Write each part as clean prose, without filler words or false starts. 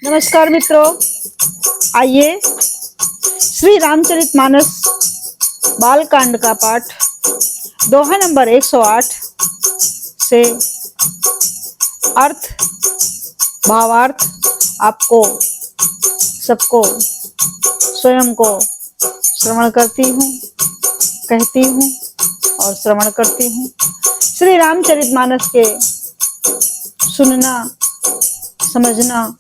नमस्कार मित्रों, आइए श्री रामचरितमानस बाल कांड का पाठ दोहा नंबर 108 से अर्थ भावार्थ आपको सबको स्वयं को श्रवण करती हूँ, कहती हूँ और श्रवण करती हूँ। श्री रामचरितमानस के सुनना समझना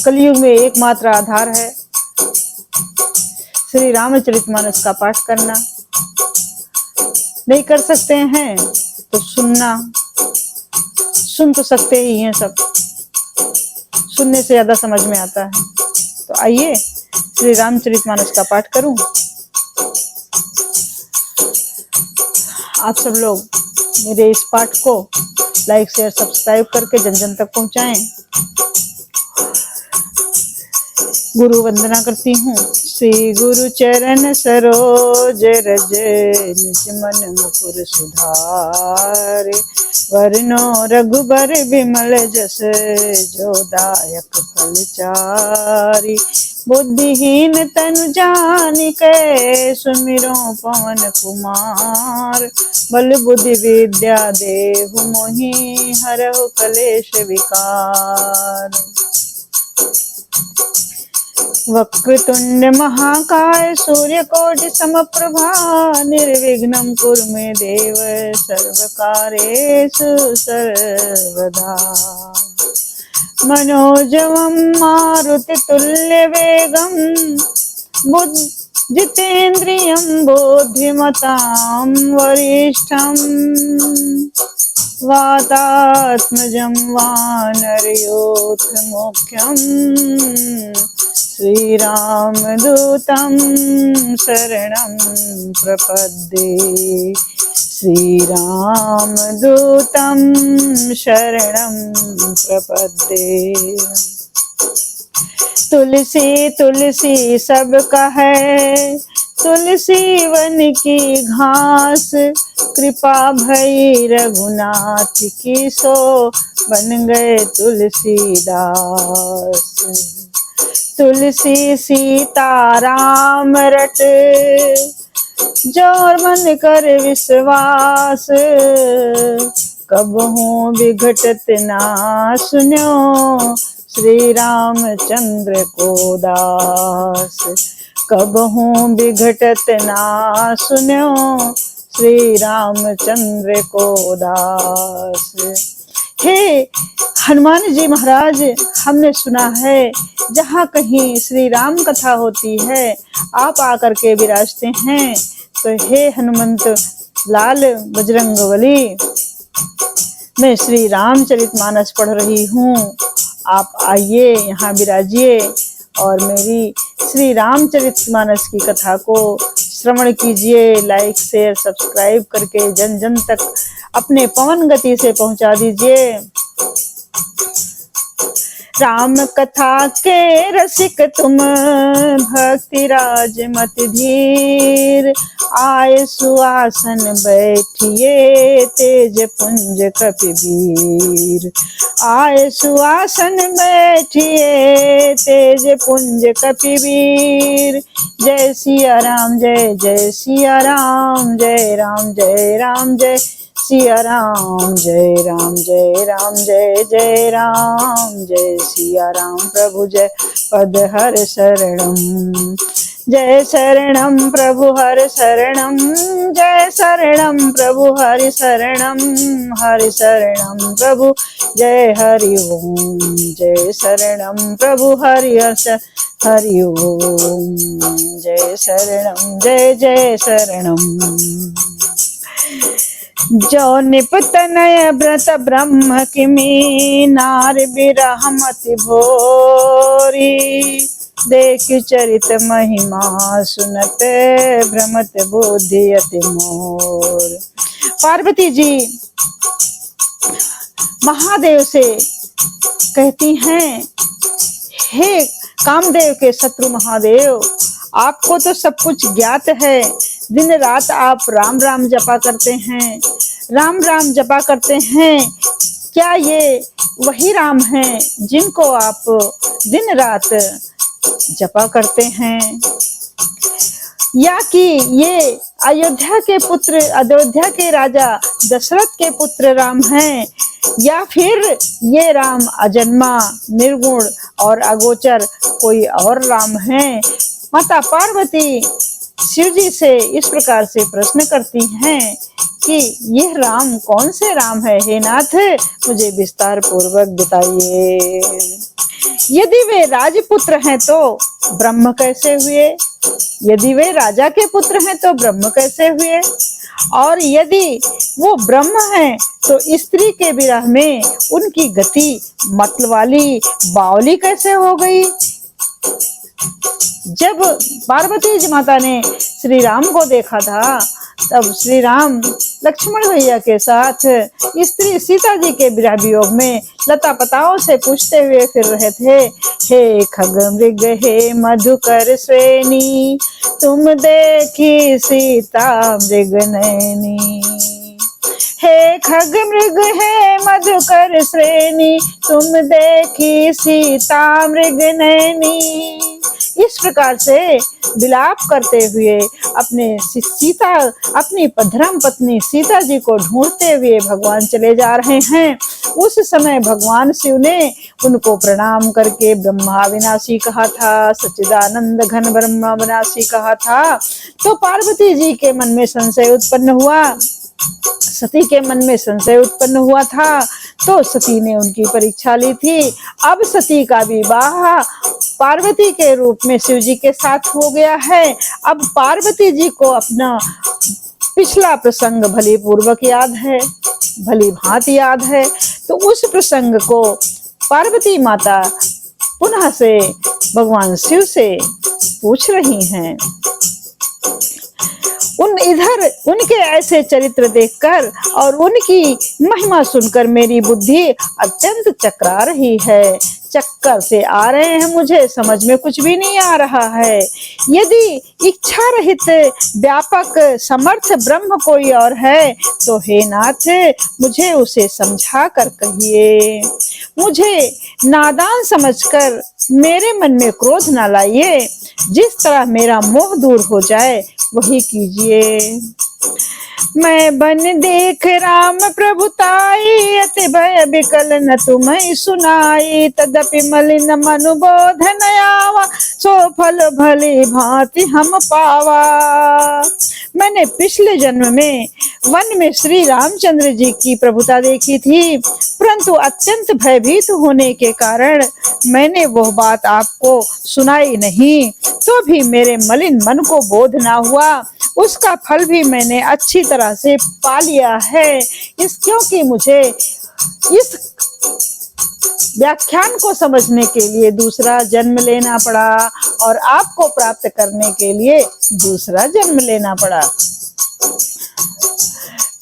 कलयुग में एकमात्र आधार है। श्री रामचरितमानस का पाठ करना नहीं कर सकते हैं तो सुन तो सकते ही हैं, सब सुनने से ज्यादा समझ में आता है। तो आइए श्री रामचरितमानस का पाठ करूं। आप सब लोग मेरे इस पाठ को लाइक शेयर सब्सक्राइब करके जन जन तक पहुंचाएं। गुरु वंदना करती हूँ। श्री गुरु चरण सरोज रज निज मन मुकुर सुधारे, वरनो रघुबर विमल जस जो दायक फल चारि। बुद्धिहीन तनु जानिके सुमिरो पवन कुमार, बल बुद्धि विद्या देहु मोहि हरहु कलेश विकार। वक्रतुंड महाकाय सूर्यकोटि समप्रभा, निर्विघ्नं कुरु मे देव सर्वकार्येषु सर्वदा। मनोजवं मारुतितुल्यवेगं जितेन्द्रियं बुद्धिमतां वरिष्ठं, वातात्मजं वानरयोथमुख्यं श्रीरामदूतं शरणं प्रपद्ये। श्रीरामदूतं शरणं प्रपद्ये। तुलसी तुलसी सब कहे, तुलसी वन की घास। कृपा भई रघुनाथ की सो बन गए तुलसीदास। तुलसी सीता राम रट, जोर मन कर विश्वास। कबहू विघटत ना सुन्यो, श्री रामचंद्र को दास। कबहू विघटत ना सुन्यो, श्री रामचंद्र को दास। हे हनुमान जी महाराज, हमने सुना है जहाँ कहीं श्री राम कथा होती है आप आकर के विराजते हैं। तो हे हनुमंत लाल बजरंगबली, मैं श्री रामचरितमानस पढ़ रही हूँ, आप आइए यहाँ विराजिए और मेरी श्री रामचरितमानस की कथा को श्रवण कीजिए। लाइक शेयर सब्सक्राइब करके जन जन तक अपने पवन गति से पहुंचा दीजिए। राम कथा के रसिक तुम, भक्ति राज मत धीर। आए सुआसन बैठिए, तेज पुंज कपिवीर। आए सुआसन बैठिए, तेज पुंज कपिवीर। जय सिया राम जय जय सिया राम, जय राम जय राम जय सिया राम। जय राम जय राम जय जय राम, जय सिया राम प्रभु जय पद हर शरणम। जय शरणम प्रभु हर शरणम, जय शरणम प्रभु हरि शरणम। हरि शरणम प्रभु जय हरि ओम, जय शरणम प्रभु हरि हरि ओम। जय शरणम जय जय शरणम। जो निपतनय व्रत ब्रह्म किमी, नार बिरह मति भोरी। देख चरित महिमा सुनत, भ्रमत बुद्धि अति मोर। पार्वती जी महादेव से कहती हैं, हे कामदेव के शत्रु महादेव, आपको तो सब कुछ ज्ञात है। दिन रात आप राम राम जपा करते हैं, राम राम जपा करते हैं। क्या ये वही राम हैं जिनको आप दिन रात जपा करते हैं, या कि ये अयोध्या के राजा दशरथ के पुत्र राम हैं, या फिर ये राम अजन्मा, निर्गुण और अगोचर कोई और राम हैं? माता पार्वती शिव जी से इस प्रकार से प्रश्न करती हैं कि यह राम कौन से राम है? हे नाथ, मुझे विस्तार पूर्वक बताइए। यदि वे राजपुत्र हैं तो ब्रह्म कैसे हुए? यदि वे राजा के पुत्र हैं तो ब्रह्म कैसे हुए? और यदि वो ब्रह्म हैं तो स्त्री के विरह में उनकी गति मतवाली बावली कैसे हो गई? जब पार्वती जी माता ने श्री राम को देखा था, तब श्री राम लक्ष्मण भैया के साथ स्त्री सीता जी के विरह वियोग में लता पताओं से पूछते हुए फिर रहे थे। हे खग मृग हे मधुकर श्रेणी, तुम देखी सीता मृग नैनी। हे खग मृग हे मधुकर श्रेणी, तुम देखी सीता मृग नैनी। इस प्रकार से विलाप करते हुए अपनी धर्म पत्नी सीता जी को ढूंढते हुए भगवान चले जा रहे हैं। उस समय भगवान शिव ने उनको प्रणाम करके ब्रह्मा विनाशी कहा था, सच्चिदानंद घन ब्रह्मा विनाशी कहा था। तो पार्वती जी के मन में संशय उत्पन्न हुआ, सती के मन में संशय उत्पन्न हुआ था, तो सती ने उनकी परीक्षा ली थी। अब सती का विवाह पार्वती के रूप में शिव जी के साथ हो गया है। अब पार्वती जी को अपना पिछला प्रसंग भली पूर्वक याद है, भली भांति याद है। तो उस प्रसंग को पार्वती माता पुनः से भगवान शिव से पूछ रही हैं। उनके ऐसे चरित्र देखकर और उनकी महिमा सुनकर मेरी बुद्धि अत्यंत चकरा रही है। चक्कर से आ रहे हैं, मुझे समझ में कुछ भी नहीं आ रहा है। यदि इच्छा रहित व्यापक समर्थ ब्रह्म कोई और है तो हे नाथ, मुझे उसे समझा कर कहिए। मुझे नादान समझकर मेरे मन में क्रोध न लाइए। जिस तरह मेरा मोह दूर हो जाए वही कीजिए। मैं बन देख राम प्रभुताई, अति भय विकल न तुम्हें सुनाई। तदपि मलिन मनु बोध न आवा, सो फल भली भांति हम पावा। मैंने पिछले जन्म में वन में श्री रामचंद्र जी की प्रभुता देखी थी, परंतु अत्यंत भयभीत होने के कारण मैंने वह बात आपको सुनाई नहीं। तो भी मेरे मलिन मन को बोध ना हुआ, उसका फल भी मैंने अच्छी तरह से पा लिया है। क्योंकि मुझे इस व्याख्यान को समझने के लिए दूसरा जन्म लेना पड़ा और आपको प्राप्त करने के लिए दूसरा जन्म लेना पड़ा।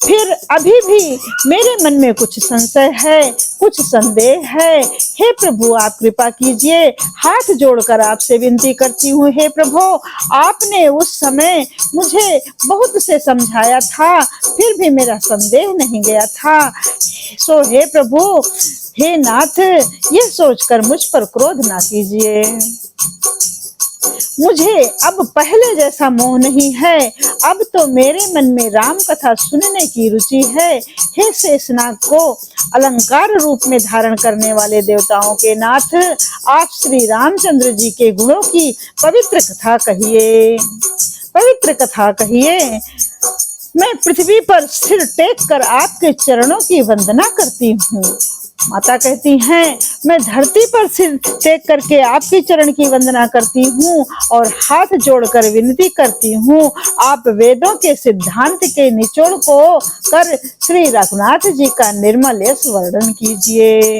फिर अभी भी मेरे मन में कुछ संशय है, कुछ संदेह है। हे प्रभु, आप कृपा कीजिए। हाथ जोड़कर आपसे विनती करती हूँ। हे प्रभु, आपने उस समय मुझे बहुत से समझाया था, फिर भी मेरा संदेह नहीं गया था। सो हे प्रभु, हे नाथ, ये सोचकर मुझ पर क्रोध ना कीजिए। मुझे अब पहले जैसा मोह नहीं है। अब तो मेरे मन में राम कथा सुनने की रुचि है। हे शेषनाग को अलंकार रूप में धारण करने वाले देवताओं के नाथ, आप श्री रामचंद्र जी के गुणों की पवित्र कथा कहिए, पवित्र कथा कहिए। मैं पृथ्वी पर सिर टेक कर आपके चरणों की वंदना करती हूँ। माता कहती हैं, मैं धरती पर सिर टेक करके आपके चरण की वंदना करती हूँ और हाथ जोड़कर विनती करती हूँ, आप वेदों के सिद्धांत के निचोड़ को कर श्री रघुनाथ जी का निर्मल यश वर्णन कीजिए।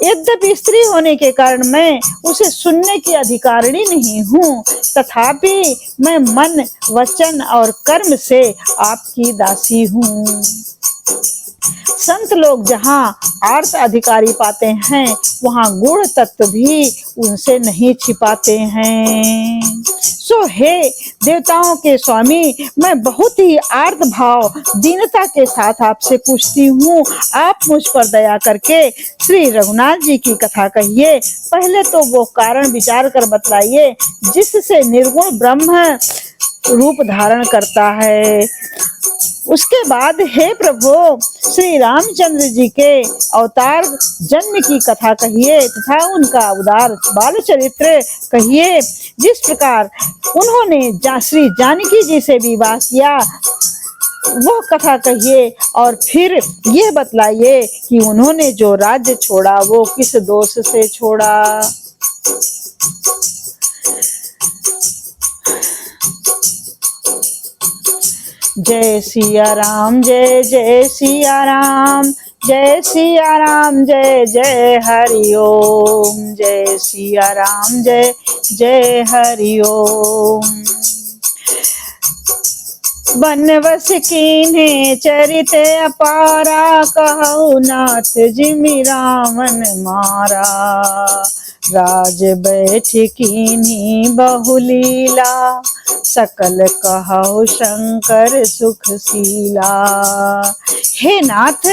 यद्यपि स्त्री होने के कारण मैं उसे सुनने की अधिकारिणी नहीं हूँ, तथापि मैं मन, वचन और कर्म से आपकी दासी हूँ। संत लोग जहाँ आर्त अधिकारी पाते हैं, वहाँ गुण तत्व भी उनसे नहीं छिपाते हैं। सो हे देवताओं के स्वामी, मैं बहुत ही आर्त भाव दीनता के साथ आपसे पूछती हूँ, आप मुझ पर दया करके श्री रघुनाथ जी की कथा कहिए। पहले तो वो कारण विचार कर बतलाइए जिससे निर्गुण ब्रह्म रूप धारण करता है। उसके बाद हे प्रभु श्री रामचंद्र जी के अवतार जन्म की कथा कहिए तथा उनका उदार बाल चरित्र कहिए। जिस प्रकार उन्होंने श्री जानकी जी से विवाह किया वो कथा कहिए, और फिर ये बतलाइए कि उन्होंने जो राज्य छोड़ा वो किस दोष से छोड़ा। जय सिया राम, जय जय सिया राम, जय सिया राम, जय जय हरि ओम, जय सिया राम, जय जय हरि ओम। बनवस कीन्हे चरित अपारा, कहु नाथ जिमि रावण मारा। राज बैठ कीन्ही बहुलीला, सकल कहु शंकर सुखशीला। हे नाथ,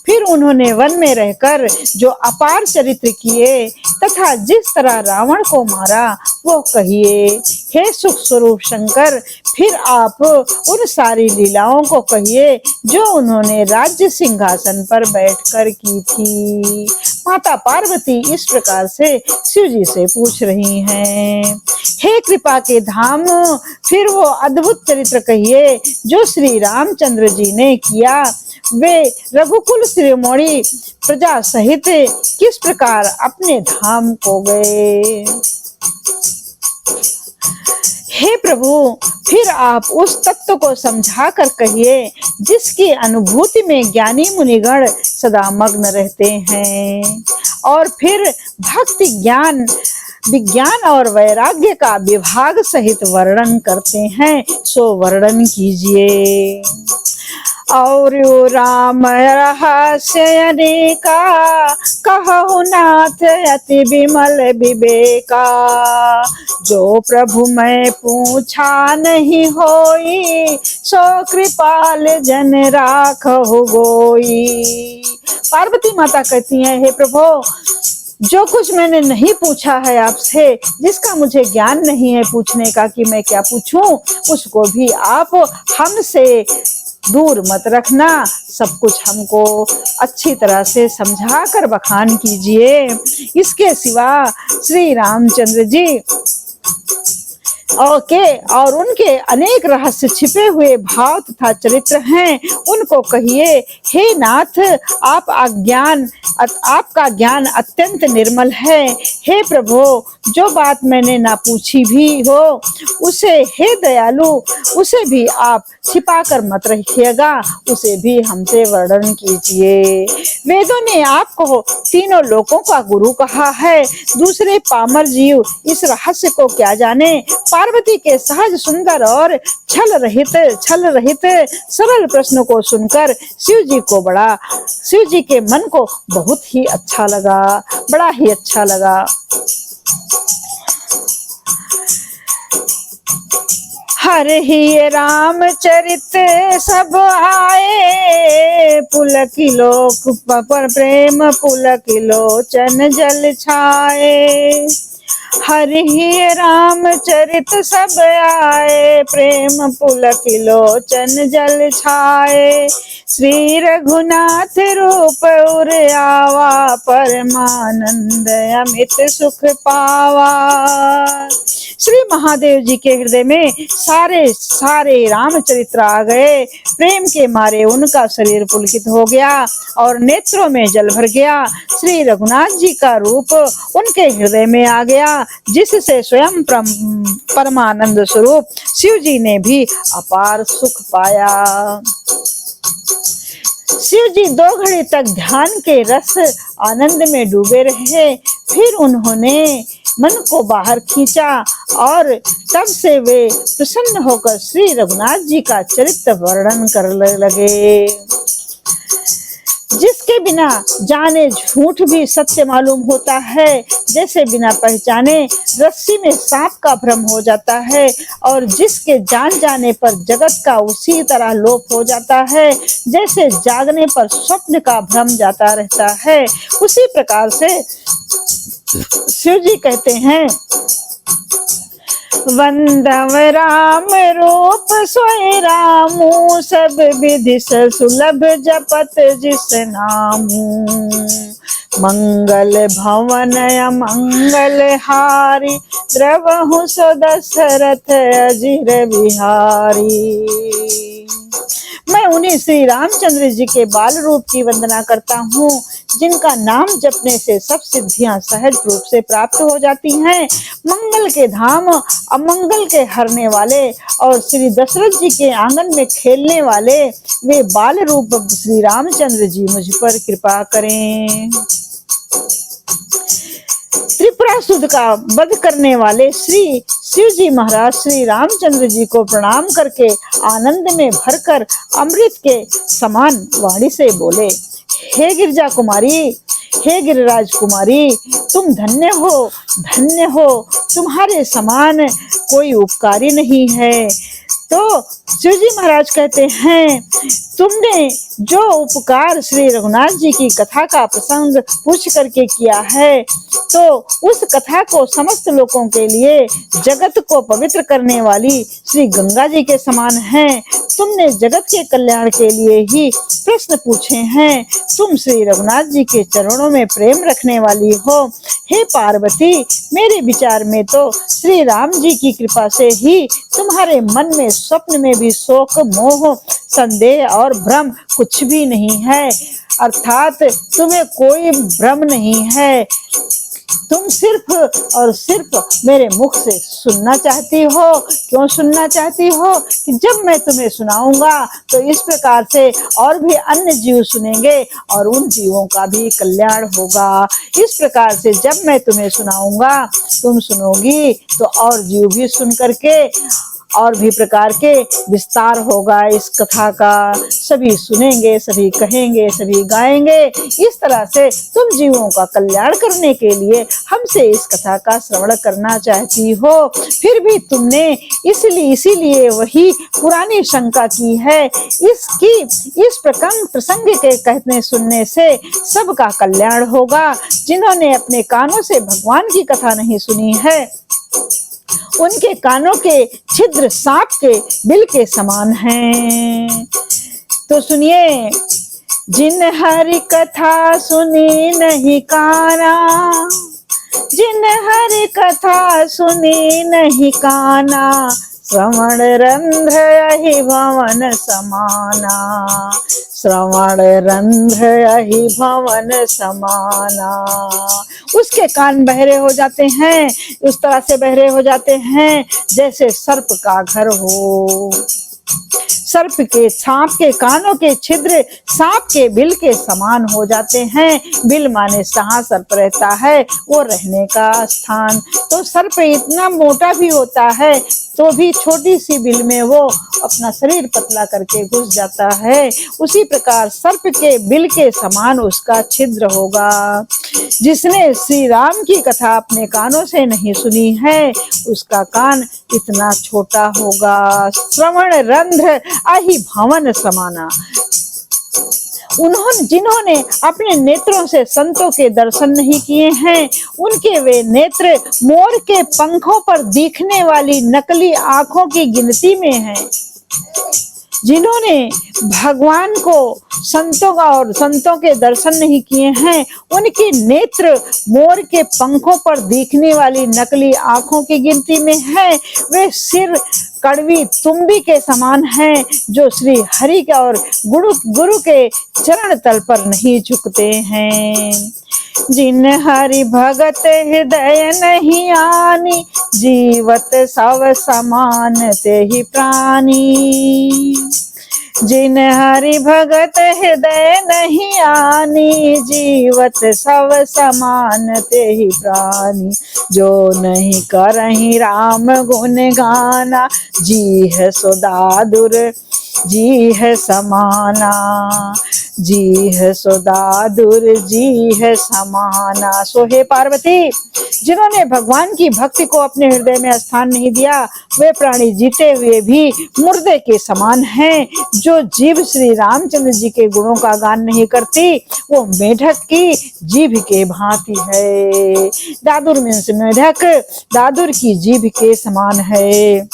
फिर उन्होंने वन में रहकर जो अपार चरित्र किए तथा जिस तरह रावण को मारा वो कहिए। हे सुख स्वरूप शंकर, फिर आप उन सारी लीलाओं को कहिए जो उन्होंने राज्य सिंहासन पर बैठकर की थी। माता पार्वती इस प्रकार से शिव जी से पूछ रही हैं। हे कृपा के धाम, फिर वो अद्भुत चरित्र कहिए जो श्री रामचंद्र जी ने किया। वे रघुकुल शिरोमणि प्रजा सहित किस प्रकार अपने धाम को गए। हे प्रभु, फिर आप उस तत्व को समझा कर कहिए जिसकी अनुभूति में ज्ञानी मुनिगण सदा मग्न रहते हैं, और फिर भक्ति ज्ञान विज्ञान और वैराग्य का विभाग सहित वर्णन करते हैं, सो वर्णन कीजिए। और राम रहस्य अनेका, कहु नाथ अति विमल विवेका। जो प्रभु मैं पूछा नहीं होई, सो कृपाल जन राखहु गोई। पार्वती माता कहती हैं, हे प्रभु, जो कुछ मैंने नहीं पूछा है आपसे, जिसका मुझे ज्ञान नहीं है पूछने का कि मैं क्या पूछूं, उसको भी आप हमसे दूर मत रखना। सब कुछ हमको अच्छी तरह से समझा कर बखान कीजिए। इसके सिवा श्री रामचंद्र जी और उनके अनेक रहस्य छिपे हुए भाव तथा चरित्र हैं, उनको कहिए। हे नाथ, आपका ज्ञान अत्यंत निर्मल है। हे प्रभु, जो बात मैंने ना पूछी भी हो उसे, हे दयालु, उसे भी आप छिपा कर मत रखिएगा, उसे भी हमसे वर्णन कीजिए। वेदों ने आपको तीनों लोकों का गुरु कहा है, दूसरे पामर जीव इस रहस्य को क्या जाने। पार्वती के सहज सुंदर और छल रहित सरल प्रश्न को सुनकर शिव जी के मन को बहुत ही अच्छा लगा, बड़ा ही अच्छा लगा। हर ही रामचरित सब आए, पुलकिलोक पर प्रेम पुलकिलोचन जल छाए। हर ही रामचरित सब आए, प्रेम पुलकिलोचन जल छाए। श्री रघुनाथ रूप उर आवा, परमानंद अमित सुख पावा। श्री महादेव जी के हृदय में सारे रामचरित्र आ गए। प्रेम के मारे उनका शरीर पुलकित हो गया और नेत्रों में जल भर गया। श्री रघुनाथ जी का रूप उनके हृदय में आ गया, जिससे स्वयं परमानंद स्वरूप शिव जी ने भी अपार सुख पाया। शिव जी 2 घड़ी तक ध्यान के रस आनंद में डूबे रहे। फिर उन्होंने मन को बाहर खींचा और तब से वे प्रसन्न होकर श्री रघुनाथ जी का चरित्र वर्णन करने लगे। जिसके बिना जाने झूठ भी सत्य मालूम होता है, जैसे बिना पहचाने रस्सी में सांप का भ्रम हो जाता है, और जिसके जान जाने पर जगत का उसी तरह लोप हो जाता है, जैसे जागने पर स्वप्न का भ्रम जाता रहता है। उसी प्रकार से शिव जी कहते हैं, वंदव राम रूप सोई रामू, सब विधि सुलभ जपत जिस नामू। मंगल भवन अमंगल हारी, द्रवहु सो दशरथ अजिर बिहारी। मैं उन्हीं श्री रामचंद्र जी के बाल रूप की वंदना करता हूँ, जिनका नाम जपने से सब सिद्धियां सहज रूप से प्राप्त हो जाती हैं। मंगल के धाम, अमंगल के हरने वाले और श्री दशरथ जी के आंगन में खेलने वाले वे बाल रूप श्री रामचंद्र जी मुझ पर कृपा करें। त्रिपुरासुर का वध करने वाले श्री शिव जी महाराज श्री रामचंद्र जी को प्रणाम करके आनंद में भरकर अमृत के समान वाणी से बोले, हे गिरिजा कुमारी, हे गिरिराज कुमारी, तुम धन्य हो, तुम्हारे समान कोई उपकारी नहीं है। तो शिव जी महाराज कहते हैं, तुमने जो उपकार श्री रघुनाथ जी की कथा का प्रसंग पूछ करके किया है, तो उस कथा को समस्त लोगों के लिए जगत को पवित्र करने वाली श्री गंगा जी के समान है। तुमने जगत के कल्याण के लिए ही प्रश्न पूछे हैं। तुम श्री रघुनाथ जी के चरणों में प्रेम रखने वाली हो। हे पार्वती, मेरे विचार में तो श्री राम जी की कृपा से ही तुम्हारे मन में स्वप्न में भी शोक, मोह, संदेह और भ्रम कुछ भी नहीं है। अर्थात तुम्हें कोई भ्रम नहीं है। तुम सिर्फ और सिर्फ मेरे मुख से सुनना चाहती हो। क्यों सुनना चाहती हो? कि जब मैं तुम्हें सुनाऊंगा तो इस प्रकार से और भी अन्य जीव सुनेंगे और उन जीवों का भी कल्याण होगा। इस प्रकार से जब मैं तुम्हें सुनाऊंगा, तुम सुनोगी तो और जीव भी सुन करके और भी प्रकार के विस्तार होगा इस कथा का। सभी सुनेंगे, सभी कहेंगे, सभी गाएंगे। इस तरह से तुम जीवों का कल्याण करने के लिए हमसे इस कथा का श्रवण करना चाहती हो। फिर भी तुमने इसीलिए वही पुरानी शंका की है। इस प्रसंग के कहने सुनने से सबका कल्याण होगा। जिन्होंने अपने कानों से भगवान की कथा नहीं सुनी है, उनके कानों के छिद्र सांप के बिल के समान हैं। तो सुनिए, जिन हरि कथा सुनी नहीं काना, जिन हरि कथा सुनी नहीं काना, श्रवण रंध्र यही भवन समाना, श्रवण रंध्र यही भवन समाना। उसके कान बहरे हो जाते हैं, उस तरह से बहरे हो जाते हैं जैसे सर्प का घर हो। सर्प के, सांप के कानों के छिद्र सांप के बिल के समान हो जाते हैं। बिल माने जहाँ सर्प रहता है वो रहने का स्थान। तो सर्प इतना मोटा भी होता है तो भी छोटी सी बिल में वो अपना शरीर पतला करके घुस जाता है। उसी प्रकार सर्प के बिल के समान उसका छिद्र होगा। जिसने श्री राम की कथा अपने कानों से नहीं सुनी है, उसका कान इतना छोटा होगा। श्रवण रंध्र अहि भवन समाना। जिन्होंने अपने नेत्रों से संतों के दर्शन नहीं किए हैं, उनके वे नेत्र मोर के पंखों पर दिखने वाली नकली आंखों की गिनती में हैं। जिन्होंने भगवान को संतों के दर्शन नहीं किए हैं, उनके नेत्र मोर के पंखों पर दिखने वाली नकली आंखों की गिनती में है। वे सिर कड़वी तुम्बी के समान हैं, जो श्री हरि के और गुरु के चरण तल पर नहीं झुकते हैं। जिन हरि भगत हृदय नहीं आनी, जीवत सब समान ते ही प्राणी। जिन हरि भगत हृदय नहीं आनी, जीवत सब समान ते ही प्राणी। जो नहीं करहि राम गुण गाना, जी है सो दादुर जी है समाना। जी है सो दादुर जी है समाना। सो हे पार्वती, जिन्होंने भगवान की भक्ति को अपने हृदय में स्थान नहीं दिया, वे प्राणी जीते हुए भी मुर्दे के समान हैं। जो जीव श्री रामचंद्र जी के गुणों का गान नहीं करती, वो मेढक की जीभ के भांति है। दादुर मीन्स मेढक, दादुर की जीभ के समान है।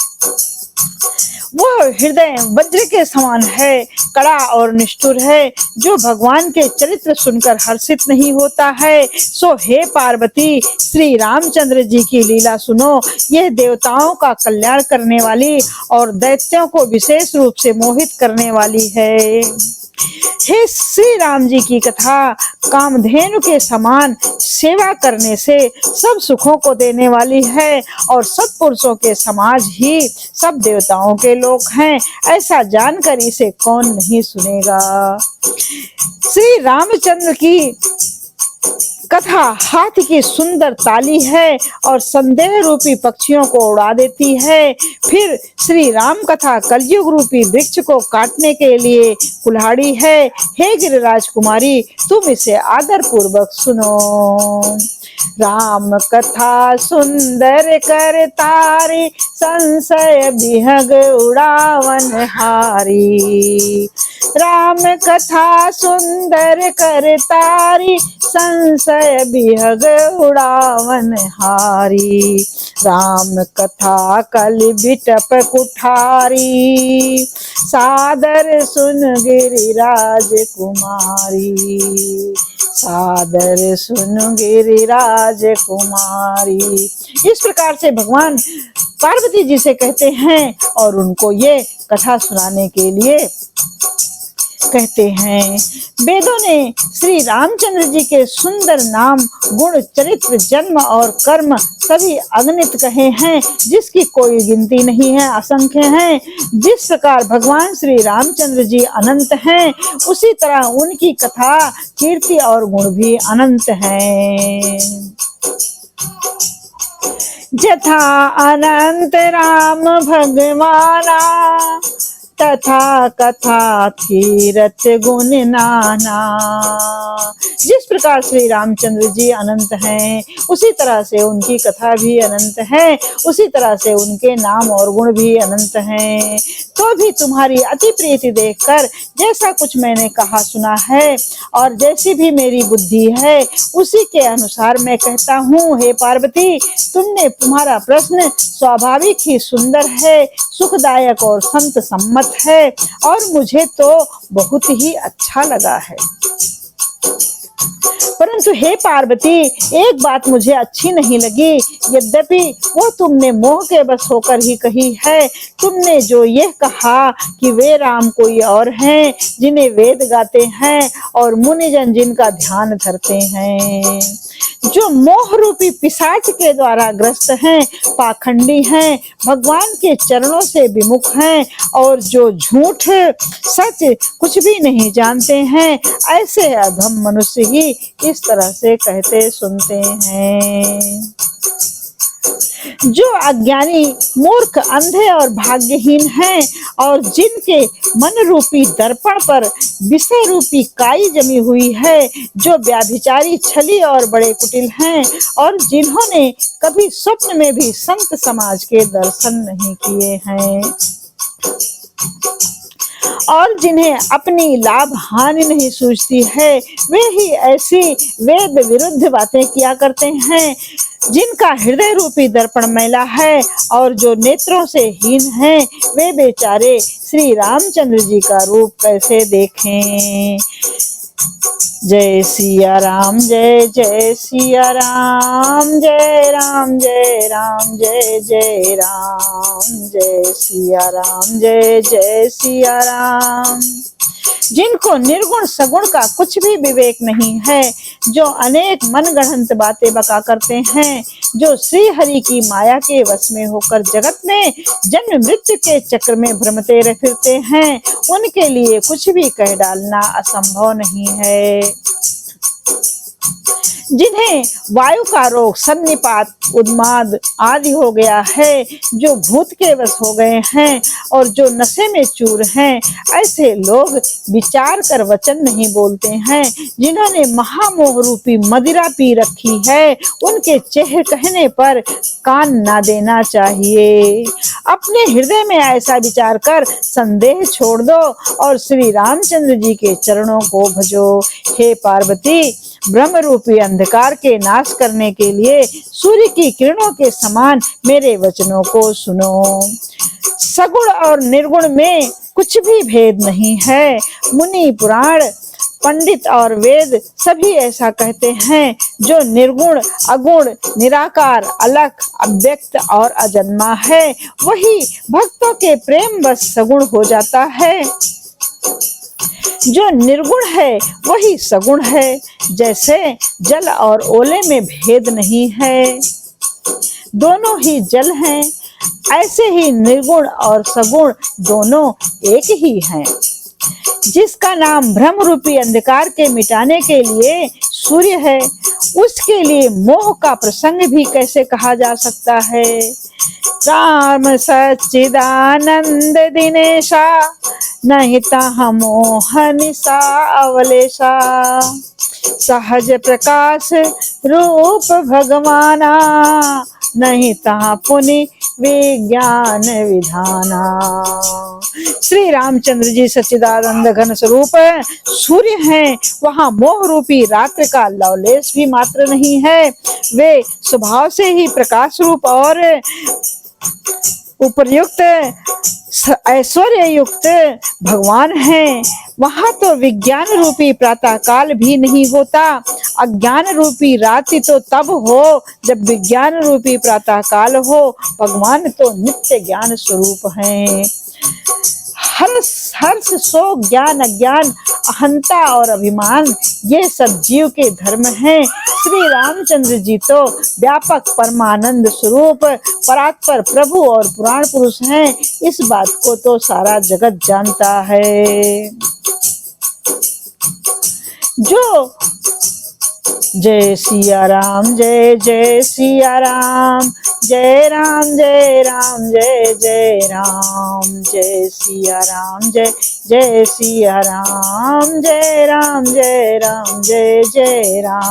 वो हृदय वज्र के समान है, कड़ा और निष्ठुर है, जो भगवान के चरित्र सुनकर हर्षित नहीं होता है। सो हे पार्वती, श्री रामचंद्र जी की लीला सुनो। यह देवताओं का कल्याण करने वाली और दैत्यों को विशेष रूप से मोहित करने वाली है। हे श्री राम जी की कथा कामधेनु के समान सेवा करने से सब सुखों को देने वाली है, और सत्पुरुषों के समाज ही सब देवताओं के लोक हैं। ऐसा जानकर इसे कौन नहीं सुनेगा। श्री रामचंद्र की कथा हाथी की सुंदर ताली है और संदेह रूपी पक्षियों को उड़ा देती है। फिर श्री राम कथा कलयुग रूपी वृक्ष को काटने के लिए कुल्हाड़ी है। हे गिरिराज कुमारी, तुम इसे आदर पूर्वक सुनो। राम कथा सुंदर कर तारी, संशय बिहग उड़ावन हारी। राम कथा सुंदर कर तारी, संशय बिहग उड़ावन हारी। राम कथा कल बिटप कुठारी, सादर सुन गिरिराज कुमारी। सादर सुन गिरिराज कुमारी। इस प्रकार से भगवान पार्वती जी से कहते हैं और उनको ये कथा सुनाने के लिए कहते हैं। वेदों ने श्री रामचंद्र जी के सुंदर नाम, गुण, चरित्र, जन्म और कर्म सभी अगणित कहे हैं, जिसकी कोई गिनती नहीं है, असंख्य हैं। जिस प्रकार भगवान श्री रामचंद्र जी अनंत हैं, उसी तरह उनकी कथा, कीर्ति और गुण भी अनंत हैं। जथा अनंत राम भगवाना, तथा कथा तीरथ गुण नाना। जिस प्रकार श्री रामचंद्र जी अनंत हैं, उसी तरह से उनकी कथा भी अनंत है, उसी तरह से उनके नाम और गुण भी अनंत हैं। तो भी तुम्हारी अति प्रीति देखकर जैसा कुछ मैंने कहा सुना है और जैसी भी मेरी बुद्धि है, उसी के अनुसार मैं कहता हूँ। हे पार्वती, तुम्हारा प्रश्न स्वाभाविक ही सुंदर है, सुखदायक और संत सम्मत है, और मुझे तो बहुत ही अच्छा लगा है। परंतु हे पार्वती, एक बात मुझे अच्छी नहीं लगी, यद्यपि वो तुमने मोह के बस होकर ही कही है। तुमने जो यह कहा कि वे राम कोई और हैं, जिन्हें वेद गाते हैं और मुनिजन जिनका ध्यान धरते हैं, जो मोह रूपी पिशाच के द्वारा ग्रस्त हैं, पाखंडी हैं, भगवान के चरणों से विमुख हैं, और जो झूठ सच कुछ भी नहीं जानते हैं, ऐसे अधम मनुष्य ही इस तरह से कहते सुनते हैं। जो अज्ञानी, मूर्ख, अंधे और भाग्यहीन हैं, और जिनके मन रूपी दर्पण पर विषय रूपी काई जमी हुई है, जो व्याभिचारी, छली और बड़े कुटिल हैं, और जिन्होंने कभी स्वप्न में भी संत समाज के दर्शन नहीं किए हैं, और जिन्हें अपनी लाभ हानि नहीं सूझती है, वे ही ऐसी वेद विरुद्ध बातें किया करते हैं। जिनका हृदय रूपी दर्पण मैला है और जो नेत्रों से हीन हैं, वे बेचारे श्री रामचंद्र जी का रूप कैसे देखें। जय सिया राम, जय जय सिया राम, जय राम जय राम, जय जय राम, जय सिया राम, जय जय सिया राम। जिनको निर्गुण सगुण का कुछ भी विवेक नहीं है, जो अनेक मनगढ़ंत बातें बका करते हैं, जो श्री हरि की माया के वश में होकर जगत में जन्म मृत्यु के चक्र में भ्रमते रह फिरते हैं, उनके लिए कुछ भी कह डालना असंभव नहीं है। जिन्हें वायु का रोग, सन्निपात, उन्माद आदि हो गया है, जो भूत के वश हो गए हैं और जो नशे में चूर हैं, ऐसे लोग विचार कर वचन नहीं बोलते हैं। जिन्होंने महामोह रूपी मदिरा पी रखी है, उनके चेहरे कहने पर कान ना देना चाहिए। अपने हृदय में ऐसा विचार कर संदेह छोड़ दो और श्री रामचंद्र जी के चरणों को भजो। हे पार्वती, ब्रह्म रूपी अंधकार के नाश करने के लिए सूर्य की किरणों के समान मेरे वचनों को सुनो। सगुण और निर्गुण में कुछ भी भेद नहीं है। मुनि, पुराण, पंडित और वेद सभी ऐसा कहते हैं। जो निर्गुण, अगुण, निराकार, अलख, अव्यक्त और अजन्मा है, वही भक्तों के प्रेम बस सगुण हो जाता है। जो निर्गुण है वही सगुण है। जैसे जल और ओले में भेद नहीं है, दोनों ही जल हैं, ऐसे ही निर्गुण और सगुण दोनों एक ही हैं। जिसका नाम ब्रह्म रूपी अंधकार के मिटाने के लिए सूर्य है, उसके लिए मोह का प्रसंग भी कैसे कहा जा सकता है। राम सच्चिदानंद दिनेशा, नहीं ताह मोह निशा अवलेशा। सहज प्रकाश रूप भगवाना, नहीं ताह पुनि विज्ञान विधाना। श्री रामचंद्र जी सच्चिदानंद घन स्वरूप सूर्य हैं। वहां मोह रूपी रात्रि का लवलेश भी मात्र नहीं है। वे स्वभाव से ही प्रकाश रूप और उपर्युक्त ऐश्वर्य युक्त भगवान हैं। वहां तो विज्ञान रूपी प्रातः काल भी नहीं होता। अज्ञान रूपी रात्रि तो तब हो जब विज्ञान रूपी प्रातः काल हो। भगवान तो नित्य ज्ञान स्वरूप हैं। हर्ष, शोक, ज्ञान, अज्ञान, अहंता और अभिमान, ये सब जीव के धर्म हैं। श्री रामचंद्र जी तो व्यापक परमानंद स्वरूप परात्पर प्रभु और पुराण पुरुष हैं। इस बात को तो सारा जगत जानता है। जो जय सिया राम, जय जय सिया राम, जय राम जय राम, जय जय राम, जय सिया राम, जय जय सिया राम, जय राम जय राम, जय जय राम।